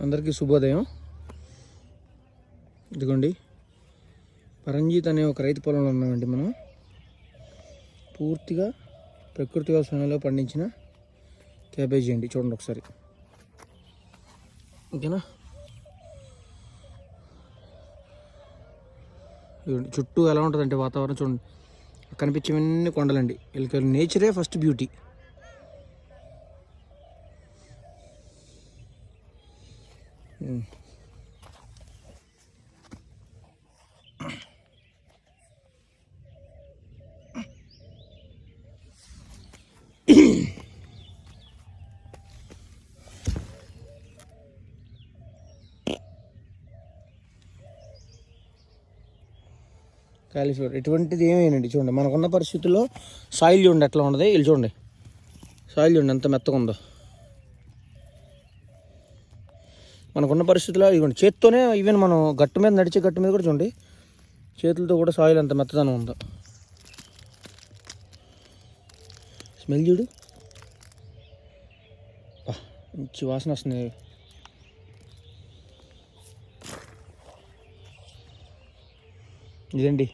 అందరికీ శుభోదయం. ఇదిగోండి, పరంజీత్ అనే ఒక రైతు పొలంలో ఉన్నామండి. మనం పూర్తిగా ప్రకృతి వ్యవసాయంలో పండించిన క్యాబేజీ అండి. చూడండి ఒకసారి, ఓకేనా. చుట్టూ ఎలా ఉంటుందంటే వాతావరణం చూడండి, కనిపించేవన్నీ కొండలండి. వీళ్ళకి నేచరే ఫస్ట్ బ్యూటీ. కాలీఫ్లవర్ ఎటువంటిది ఏమేనండి. చూడండి, మనకున్న పరిస్థితుల్లో సాయిల్ చూడండి ఎట్లా ఉండదు. వీళ్ళు చూడండి, సాయిల్ చూడండి ఎంత మెత్తగా ఉందో. మనకున్న పరిస్థితుల్లో ఇవ్వండి, చేతితోనే ఈవెన్ మనం గట్టు మీద నడిచే గట్టు మీద కూడా చూడండి, చేతులతో కూడా సాయిల్ అంత మెత్తదనం ఉందో. స్మెల్ చూడు, మంచి వాసన వస్తుంది. ఇదండి